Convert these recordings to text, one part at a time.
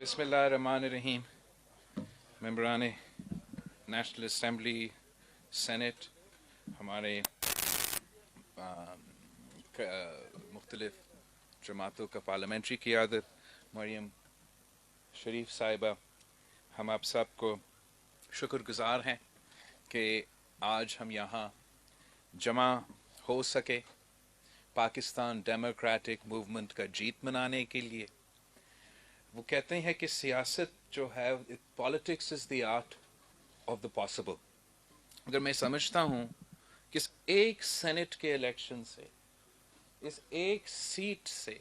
بسم اللہ الرحمن الرحیم. ممبران نیشنل اسمبلی، سینٹ، ہمارے مختلف جماعتوں کا پارلیمنٹری قیادت، مریم شریف صاحبہ، ہم آپ سب کو شکر گزار ہیں کہ آج ہم یہاں جمع ہو سکے پاکستان ڈیموکریٹک موومنٹ کا جیت منانے کے لیے. وہ کہتے ہیں کہ سیاست جو ہے، politics is the art of the possible. اگر میں سمجھتا ہوں کہ اس ایک سینٹ کے الیکشن سے، اس ایک سیٹ سے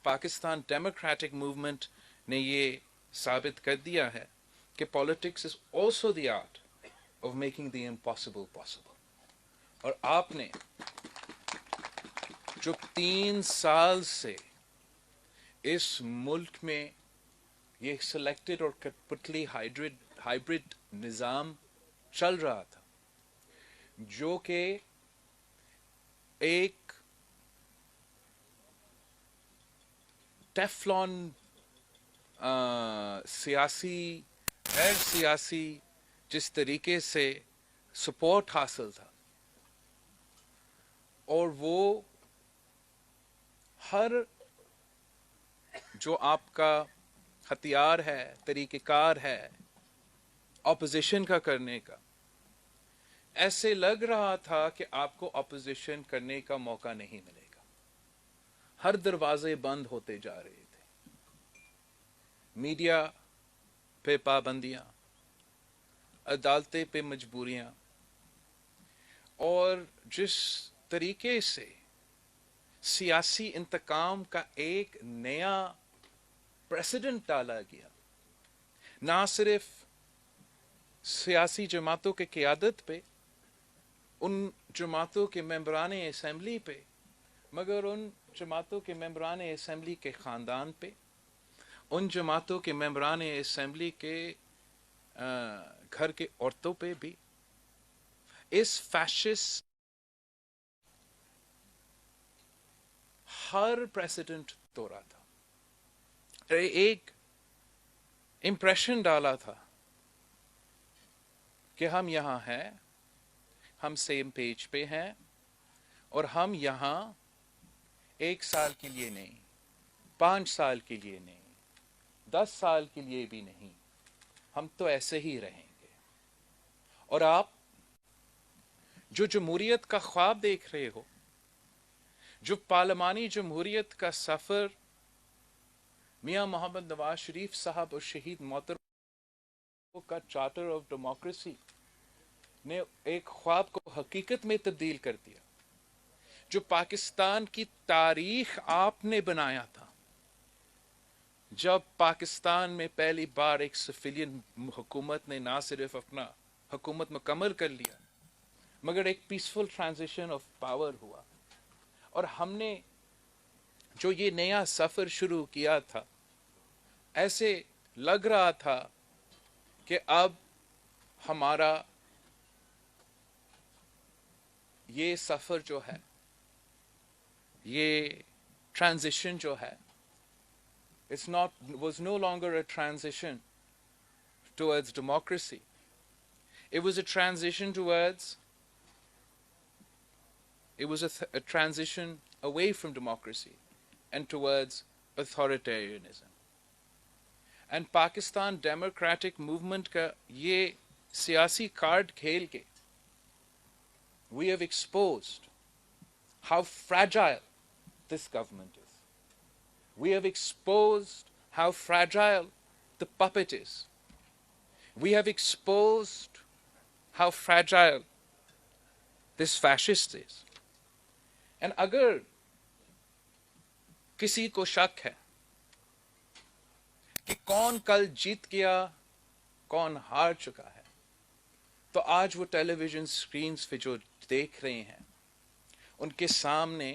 پاکستان ڈیموکریٹک موومنٹ نے یہ ثابت کر دیا ہے کہ politics is also the art of making the impossible possible. اور آپ نے جو 3 سال سے اس ملک میں یہ سلیکٹڈ اور کٹپٹلی ہائیبرڈ نظام چل رہا تھا، جو کہ ایک ٹیفلون سیاسی غیر سیاسی جس طریقے سے سپورٹ حاصل تھا، اور وہ ہر جو آپ کا ہتھیار ہے، طریقہ کار ہے اپوزیشن کا کرنے کا، ایسے لگ رہا تھا کہ آپ کو اپوزیشن کرنے کا موقع نہیں ملے گا. ہر دروازے بند ہوتے جا رہے تھے، میڈیا پہ پابندیاں، عدالتیں پہ مجبوریاں، اور جس طریقے سے سیاسی انتقام کا ایک نیا پریسیڈنٹ ڈالا گیا، نہ صرف سیاسی جماعتوں کی قیادت پہ، ان جماعتوں کے ممبران اسمبلی پہ، مگر ان جماعتوں کے ممبران اسمبلی کے خاندان پہ، ان جماعتوں کے ممبران اسمبلی کے گھر کے عورتوں پہ بھی. اس فیشسٹ ہر پریسیڈنٹ توڑا تھا، ایک امپریشن ڈالا تھا کہ ہم یہاں ہیں، ہم سیم پیج پہ ہیں، اور ہم یہاں 1 سال کے لیے نہیں، 5 سال کے لیے نہیں، 10 سال کے لیے بھی نہیں، ہم تو ایسے ہی رہیں گے. اور آپ جو جمہوریت کا خواب دیکھ رہے ہو، جو پارلیمانی جمہوریت کا سفر میاں محمد نواز شریف صاحب اور شہید محترم کا چارٹر آف ڈیموکریسی نے ایک خواب کو حقیقت میں تبدیل کر دیا، جو پاکستان کی تاریخ آپ نے بنایا تھا، جب پاکستان میں پہلی بار ایک سویلین حکومت نے نہ صرف اپنا حکومت مکمل کر لیا، مگر ایک پیسفل ٹرانزیشن آف پاور ہوا. اور ہم نے جو یہ نیا سفر شروع کیا تھا، ایسے لگ رہا تھا کہ اب ہمارا یہ سفر جو ہے، یہ ٹرانزیشن جو ہے، was no longer a transition towards democracy. It was a transition a transition away from democracy and towards authoritarianism. And Pakistan Democratic Movement کا یہ سیاسی کارڈ کھیل کے we have exposed how fragile this government is. We have exposed how fragile the puppet is. We have exposed how fragile this fascist is. And اگر کسی کو شک ہے کہ کون کل جیت گیا، کون ہار چکا ہے، تو آج وہ ٹیلی ویژن سکرینز پہ جو دیکھ رہے ہیں، ان کے سامنے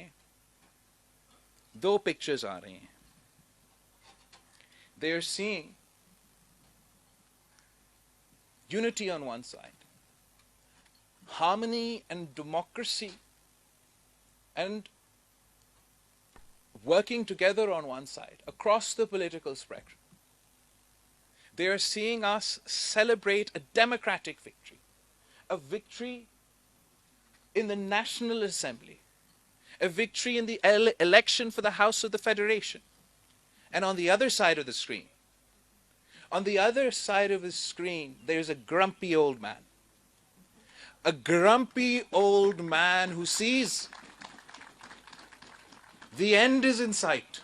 2 پکچرز آ رہی ہیں. They are seeing unity on one side, harmony and democracy and working together on one side across the political spectrum. They are seeing us celebrate a democratic victory, a victory in the National Assembly, a victory in the election for the House of the Federation. And on the other side of the screen, there's a grumpy old man. A grumpy old man who sees the end is in sight.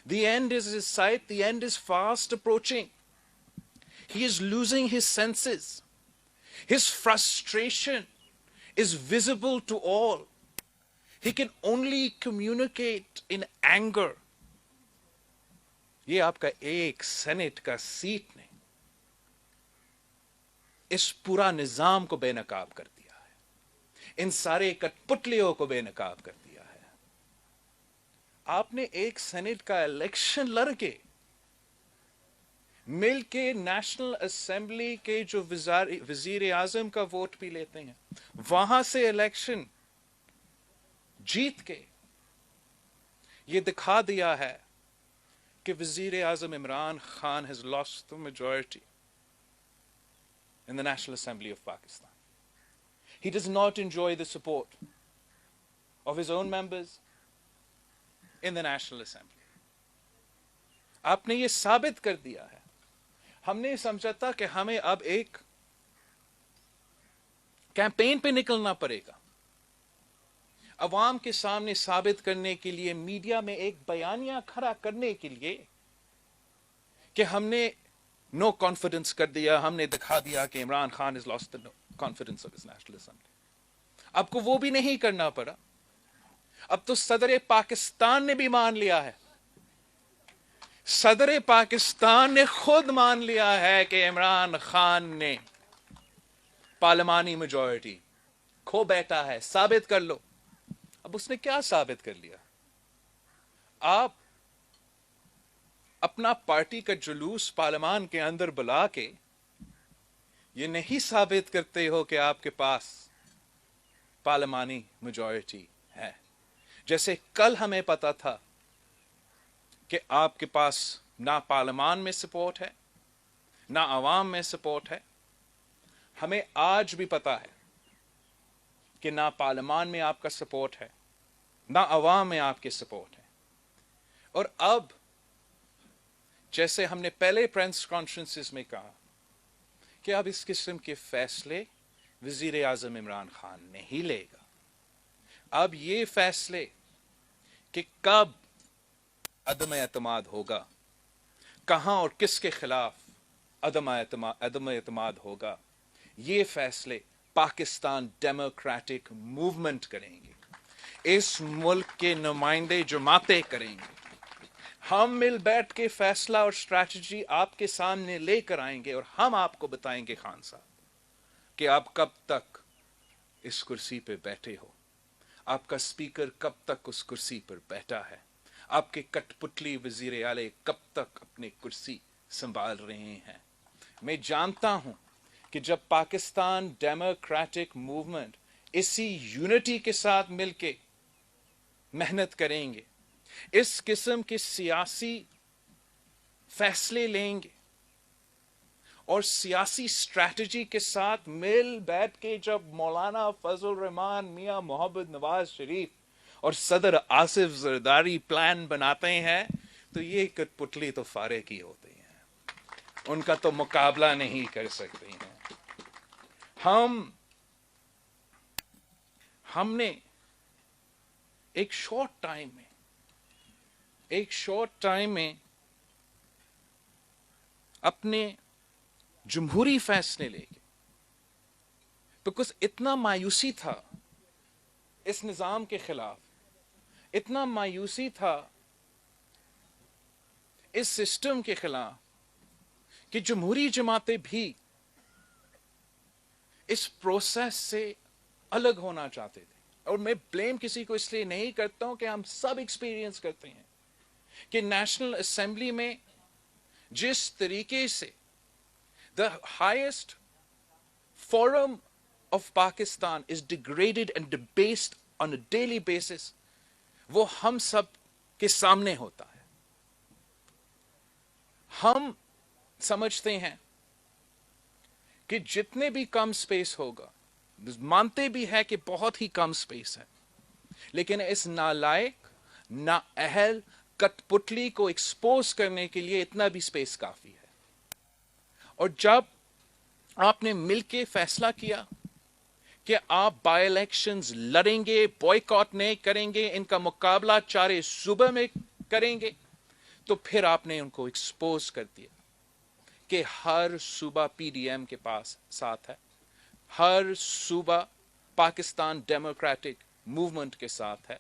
The end is in sight. The end is fast approaching. He is losing his senses. His frustration is visible to all. He can only communicate in anger. ये आपका एक senate का seat ने इस पूरा निजाम को बेनकाब कर दिया है, इन सारे कठपुतलियों को बेनकाब कर दिया है। आपने एक सेनेट का इलेक्शन लड़के मिल के नेशनल असेंबली के जो वजीर आजम का वोट भी लेते हैं, वहां से इलेक्शन जीत के ये दिखा दिया है कि वजीर आजम Imran Khan has lost the majority in the National Assembly of Pakistan. He does not enjoy the support of his own members in the National Assembly. आपने ये साबित कर दिया है। हमने समझा था कि हमें अब एक कैंपेन पे निकलना पड़ेगा, अवाम के सामने साबित करने के लिए, मीडिया में एक बयानिया खड़ा करने के लिए कि हमने नो कॉन्फिडेंस कर दिया, हमने दिखा दिया कि Imran Khan is lost the confidence of his national assembly. आपको वो भी नहीं करना पड़ा। अब तो सदर पाकिस्तान ने भी मान लिया है, सदर पाकिस्तान ने खुद मान लिया है कि इमरान खान ने पार्लिमानी मेजॉरिटी खो बैठा है, साबित कर लो। अब उसने क्या साबित कर लिया? आप अपना पार्टी का जुलूस पार्लियामान के अंदर बुला के ये नहीं साबित करते हो कि आपके पास पार्लियामानी मेजॉरिटी है। जैसे कल हमें पता था कि आपके पास ना पार्लियामान में सपोर्ट है, ना अवाम में सपोर्ट है। हमें आज भी पता है कि ना पार्लियामान में आपका सपोर्ट है, ना अवाम में आपके सपोर्ट है। और अब जैसे हमने पहले प्रेस कॉन्फ्रेंसेस में कहा कि अब इस किस्म के फैसले वजीर आजम इमरान खान नहीं लेगा। अब ये फैसले कि कब अदम एतमाद होगा, कहां और किसके खिलाफ अदम एतमाद होगा, ये फैसले पाकिस्तान डेमोक्रेटिक मूवमेंट करेंगे, इस मुल्क के नुमाइंदे जमातें करेंगे। हम मिल बैठ के फैसला और स्ट्रैटेजी आपके सामने लेकर आएंगे और हम आपको बताएंगे खान साहब कि आप कब तक इस कुर्सी पे बैठे हो, आपका स्पीकर कब तक उस कुर्सी पर बैठा है, आपके कठपुतली वजीर आले कब तक अपनी कुर्सी संभाल रहे हैं। मैं जानता हूं कि जब पाकिस्तान डेमोक्रेटिक मूवमेंट इसी यूनिटी के साथ मिलके मेहनत करेंगे, इस किस्म के सियासी फैसले लेंगे और सियासी स्ट्रैटेजी के साथ मिल बैठ के जब मौलाना फजल रहमान, मियां मोहम्मद नवाज शरीफ और सदर आसिफ जरदारी प्लान बनाते हैं, तो ये कठपुतली तो फारे की होती हैं, उनका तो मुकाबला नहीं कर सकते हैं। हमने एक शॉर्ट टाइम में अपने जमहूरी फैसले लेके, बिकॉज इतना मायूसी था इस निजाम के खिलाफ, इतना मायूसी था इस सिस्टम के खिलाफ कि जमहूरी जमातें भी इस प्रोसेस से अलग होना चाहते थे। और मैं ब्लेम किसी को इसलिए नहीं करता हूं कि हम सब एक्सपीरियंस करते हैं कि नेशनल असेंबली में जिस तरीके से the highest forum of Pakistan is degraded and debased on a daily basis, वो हम सब के सामने होता है। हम समझते हैं कि जितने भी कम स्पेस होगा, मानते भी है कि बहुत ही कम स्पेस है, लेकिन इस नालायक, नाअहल कठपुतली को एक्सपोज करने के लिए इतना भी स्पेस काफी है। और जब आपने मिलके फैसला किया कि आप बाय इलेक्शंस लड़ेंगे, बॉयकॉट नहीं करेंगे, इनका मुकाबला चारे सूबे में करेंगे, तो फिर आपने उनको एक्सपोज कर दिया कि हर सूबा पीडीएम के पास साथ है, हर सूबा पाकिस्तान डेमोक्रेटिक मूवमेंट के साथ है,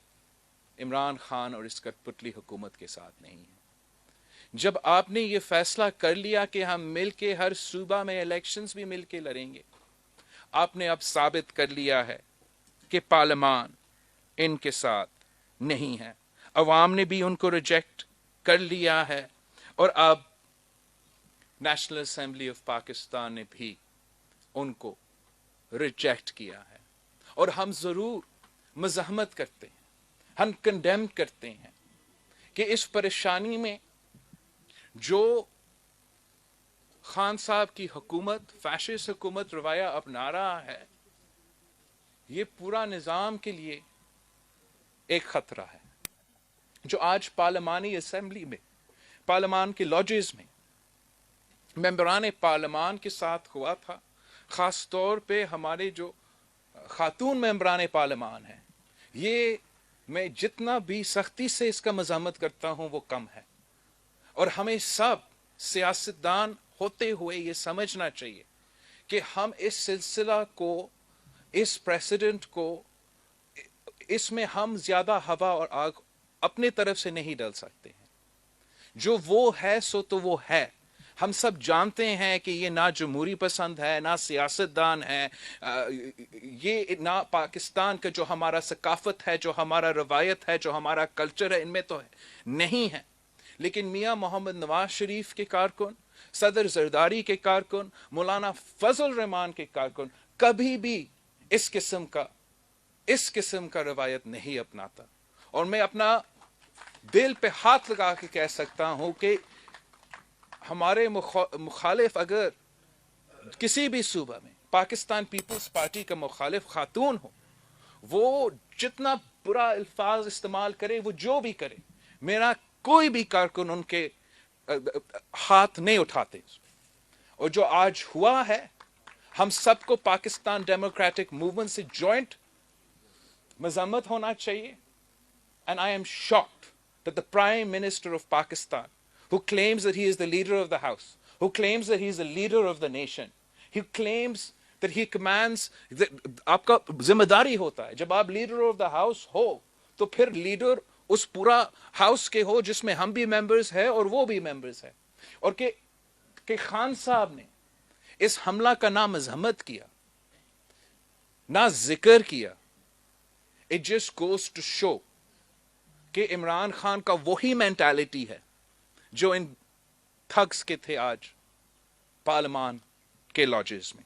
इमरान खान और इस कठपुतली हुकूमत के साथ नहीं है। जब आपने ये फैसला कर लिया कि हम मिलके हर सूबा में इलेक्शंस भी मिलके लड़ेंगे, आपने अब साबित कर लिया है कि पार्लियामान इनके साथ नहीं है, अवाम ने भी उनको रिजेक्ट कर लिया है, और अब नेशनल असेंबली ऑफ पाकिस्तान ने भी उनको रिजेक्ट किया है। और हम जरूर मज़ाहमत करते हैं, हम कंडेम करते हैं कि इस परेशानी में जो खान साहब की हुकूमत, फैशिस्ट हुकूमत रवैया अपना रहा है, ये पूरा निज़ाम के लिए एक खतरा है। जो आज पार्लिमानी असेंबली में, पार्लियामान के लॉजेस में मेंबरान पार्लियामान के साथ हुआ था, खास तौर पे हमारे जो खातून मेंबरान पार्लियामान हैं, ये मैं जितना भी सख्ती से इसका मज़ाहमत करता हूं वो कम है। और हमें सब सियासतदान होते हुए ये समझना चाहिए कि हम इस सिलसिला को, इस प्रेसिडेंट को, इसमें हम ज्यादा हवा और आग अपने तरफ से नहीं डाल सकते हैं। जो वो है सो तो वो है। हम सब जानते हैं कि ये ना जमहूरी पसंद है, ना सियासतदान है, ये ना पाकिस्तान का जो हमारा सकाफत है, जो हमारा रवायत है, जो हमारा कल्चर है, इनमें तो है नहीं है। लेकिन मियाँ मोहम्मद नवाज शरीफ के कारकुन, सदर जरदारी के कारकुन, मौलाना फजल रहमान के कारकुन कभी भी इस किस्म का रवायत नहीं अपनाता। और मैं अपना दिल पे हाथ लगा के कह सकता हूं कि हमारे मुखालिफ अगर किसी भी सूबा में पाकिस्तान पीपल्स पार्टी का मुखालिफ खातून हो, वो जितना बुरा अल्फाज इस्तेमाल करे, वो जो भी करे, मेरा कोई भी कारकुन उनके हाथ नहीं उठाते। और जो आज हुआ है, हम सबको पाकिस्तान डेमोक्रेटिक मूवमेंट से जॉइंट मज़ाहमत होना चाहिए। And I am shocked that the Prime Minister of Pakistan, who claims that he is the leader of the house, who claims that he is the leader of the nation, he claims that he commands, आपका जिम्मेदारी होता है, जब आप leader of the house हो तो फिर leader उस पूरा हाउस के हो जिसमें हम भी मेंबर्स हैं और वो भी मेंबर्स हैं। और कि खान साहब ने इस हमला का ना मज़ाहमत किया, ना जिक्र किया, it just goes to show कि इमरान खान का वही मेंटालिटी है जो इन थग्स के थे आज पार्लियामान के लॉजेस में।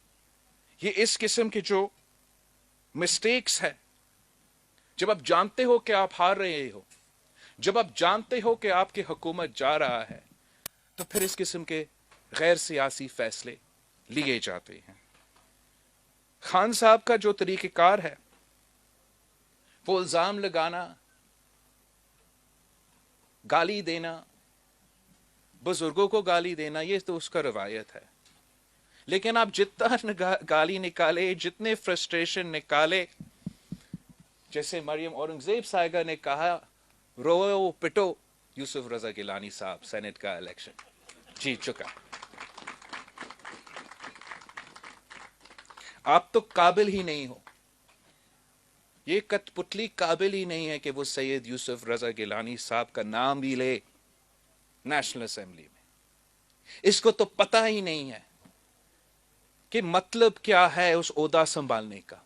ये इस किस्म के जो मिस्टेक्स है, जब आप जानते हो कि आप हार रहे हो, जब आप जानते हो कि आपकी हुकूमत जा रहा है, तो फिर इस किस्म के गैर सियासी फैसले लिए जाते हैं। खान साहब का जो तरीक़ेकार है, वो इल्जाम लगाना, गाली देना, बुजुर्गों को गाली देना, ये तो उसका रवायत है। लेकिन आप जितना गाली निकाले, जितने फ्रस्ट्रेशन निकाले, जैसे मरियम औरंगजेब साहिबा ने कहा, रो पिटो, यूसुफ रजा गिलानी साहब सेनेट का इलेक्शन जीत चुका, आप तो काबिल ही नहीं हो, ये कठपुतली काबिल ही नहीं है कि वो सैयद यूसुफ रजा गिलानी साहब का नाम भी ले नेशनल असेंबली में। इसको तो पता ही नहीं है कि मतलब क्या है उस ओहदा संभालने का।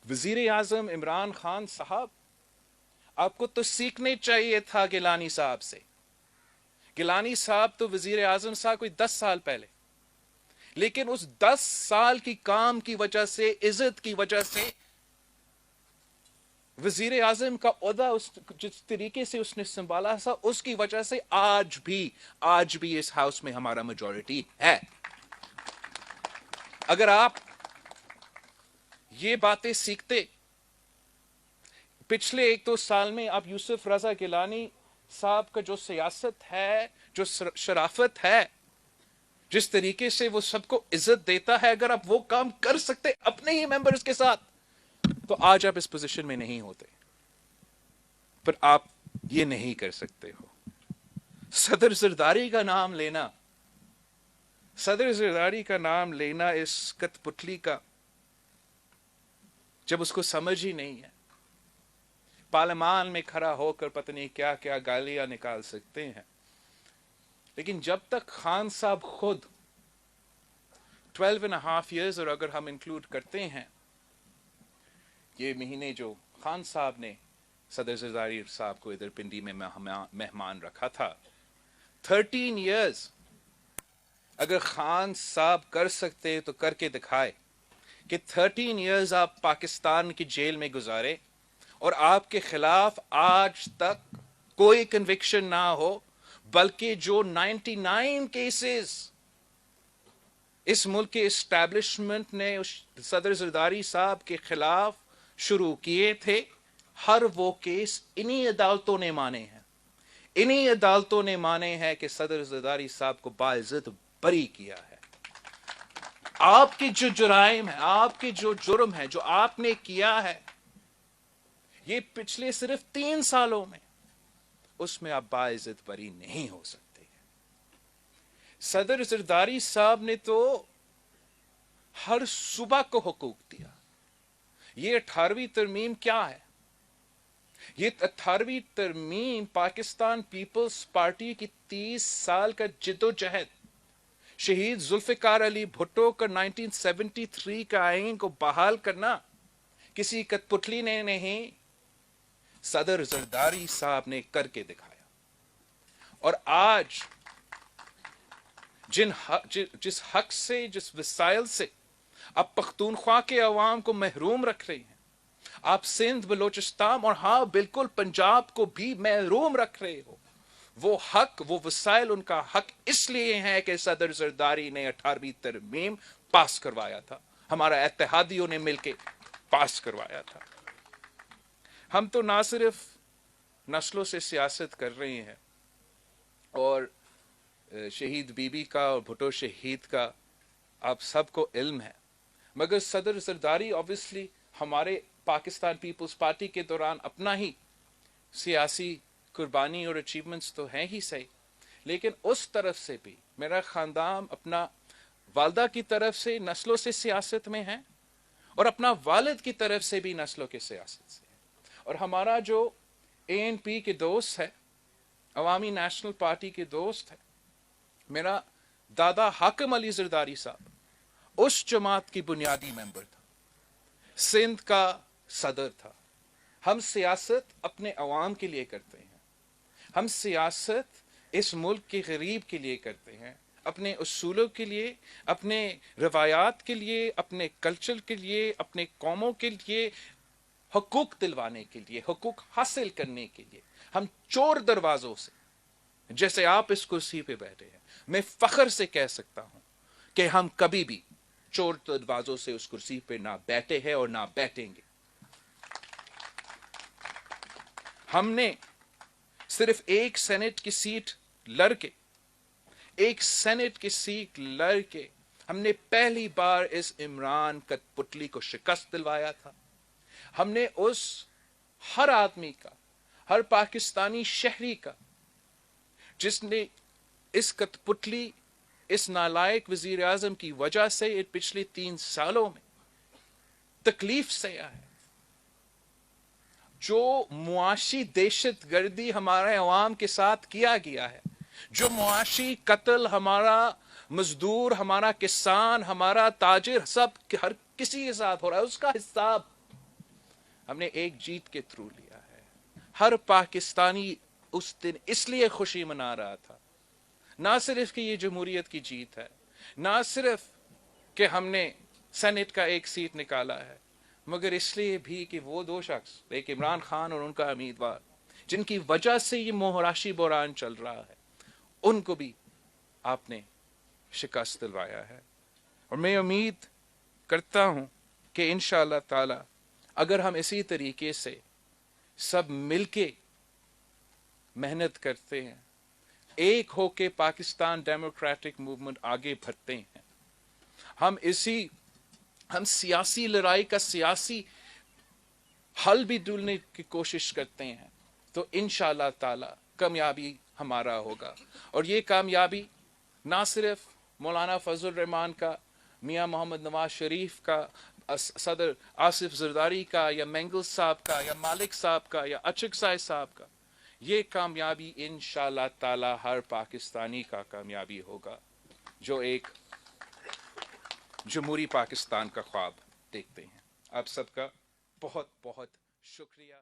वजीर आजम इमरान खान साहब, आपको तो सीखने चाहिए था गिलानी साहब से। गिलानी साहब तो वजीर आजम साहब कोई 10 साल पहले, लेकिन उस 10 साल की काम की वजह से, इज्जत की वजह से वजीर आजम का ओहदा जिस तरीके से उसने संभाला था, उसकी वजह से आज भी इस हाउस में हमारा मेजॉरिटी है। अगर आप ये बातें सीखते, पिछले 1-2 साल में आप यूसुफ रजा गिलानी साहब का जो सियासत है, जो शराफत है, जिस तरीके से वो सबको इज्जत देता है, अगर आप वो काम कर सकते अपने ही मेंबर्स के साथ, तो आज आप इस पोजीशन में नहीं होते। पर आप ये नहीं कर सकते हो। सदर जरदारी का नाम लेना, सदर जरदारी का नाम लेना इस कठपुतली का, जब उसको समझ ही नहीं है, पार्लियामान में खड़ा होकर पता नहीं क्या क्या गालियां निकाल सकते हैं, लेकिन जब तक खान साहब खुद 12.5 years, और अगर हम इंक्लूड करते हैं ये महीने जो खान साहब ने सदर जरदारी साहब को इधर पिंडी में मेहमान रखा था, 13 years अगर खान साहब कर सकते तो करके दिखाए कि 13 years आप पाकिस्तान की जेल में गुजारे और आपके खिलाफ आज तक कोई कन्विक्शन ना हो, बल्कि जो 99 केसेस इस मुल्क के एस्टैब्लिशमेंट ने उस सदर जरदारी साहब के खिलाफ शुरू किए थे, हर वो केस इन्हीं अदालतों ने माने हैं। इन्हीं अदालतों ने माने हैं कि सदर जरदारी साहब को बाइज्जत बरी किया है। आपके जो जुराइम है, आपके जो जुर्म है, जो आपने किया है, ये पिछले सिर्फ 3 सालों में, उसमें आप बाइज्जत बरी नहीं हो सकते। सदर जरदारी साहब ने तो हर सुबह को हुकूक दिया। ये 18वीं तरमीम क्या है? ये 18वीं तरमीम पाकिस्तान पीपल्स पार्टी की 30 साल का जिद्दोजहद, शहीद जुल्फिकार अली भुट्टो का 1973 का आईन को बहाल करना किसी कठपुतली ने नहीं, सदर जरदारी साहब ने करके दिखाया। और आज जिस हक से, जिस वसाइल से आप पख्तूनख्वा के अवाम को महरूम रख रहे हैं, आप सिंध, बलोचिस्तान और हाँ बिल्कुल पंजाब को भी महरूम रख रहे हो, वो हक, वो वसाइल, उनका हक इसलिए है कि सदर जरदारी ने 18वीं तरमीम पास करवाया था, हमारा इत्तेहादियों ने मिलकर पास करवाया था। हम तो ना सिर्फ नस्लों से सियासत कर रहे हैं, और शहीद बीबी का और भुट्टो शहीद का आप सबको इल्म है, मगर सदर जरदारी ऑब्वियसली हमारे पाकिस्तान पीपल्स पार्टी के दौरान अपना ही सियासी कुर्बानी और अचीवमेंट्स तो हैं ही सही, लेकिन उस तरफ से भी मेरा खानदान अपना वालदा की तरफ से नस्लों से सियासत में है, और अपना वालिद की तरफ से भी नस्लों के सियासत से है। और हमारा जो ANP के दोस्त है, अवामी नेशनल पार्टी के दोस्त है, मेरा दादा हाकिम अली जरदारी साहब उस जमात की बुनियादी मेंबर था, सिंध का सदर था। हम सियासत अपने अवाम के लिए करते हैं, हम सियासत इस मुल्क के गरीब के लिए करते हैं, अपने उसूलों के लिए, अपने रवायात के लिए, अपने कल्चर के लिए, अपने कौमों के लिए, हकूक दिलवाने के लिए, हकूक हासिल करने के लिए। हम चोर दरवाजों से, जैसे आप इस कुर्सी पे बैठे हैं, मैं फख्र से कह सकता हूं कि हम कभी भी चोर दरवाजों से उस कुर्सी पे ना बैठे हैं और ना बैठेंगे। हमने सिर्फ एक सेनेट की सीट लड़के, एक सेनेट की सीट लड़के हमने पहली बार इस इमरान कठपुतली को शिकस्त दिलवाया था। हमने उस हर आदमी का, हर पाकिस्तानी शहरी का, जिसने इस कठपुतली, इस नालायक वजीर आजम की वजह से पिछले 3 सालों में तकलीफ सहा है, जो मुआशी दहशतगर्दी हमारे अवाम के साथ किया गया है, जो मुआशी कत्ल हमारा मजदूर, हमारा किसान, हमारा ताजिर, सब हर किसी के साथ हो रहा है, उसका हिसाब हमने एक जीत के थ्रू लिया है। हर पाकिस्तानी उस दिन इसलिए खुशी मना रहा था, ना सिर्फ कि ये जमहूरियत की जीत है, ना सिर्फ कि हमने सेनेट का एक सीट निकाला है, مگر اس لیے بھی کہ وہ دو شخص، ایک عمران خان اور ان کا امیدوار، جن کی وجہ سے یہ معاشی بحران چل رہا ہے، ان کو بھی آپ نے شکست دلوایا ہے۔ اور میں امید کرتا ہوں کہ انشاءاللہ تعالی اگر ہم اسی طریقے سے سب مل کے محنت کرتے ہیں، ایک ہو کے پاکستان ڈیموکریٹک موومنٹ آگے بڑھتے ہیں، ہم سیاسی لڑائی کا سیاسی حل بھی ڈھونڈنے کی کوشش کرتے ہیں، تو انشاءاللہ تعالی کامیابی ہمارا ہوگا۔ اور یہ کامیابی نہ صرف مولانا فضل الرحمان کا، میاں محمد نواز شریف کا، صدر آصف زرداری کا، یا مینگل صاحب کا، یا مالک صاحب کا، یا اچکزئی صاحب کا، یہ کامیابی انشاءاللہ تعالی ہر پاکستانی کا کامیابی ہوگا جو ایک جمہوری پاکستان کا خواب دیکھتے ہیں۔ آپ سب کا بہت بہت شکریہ۔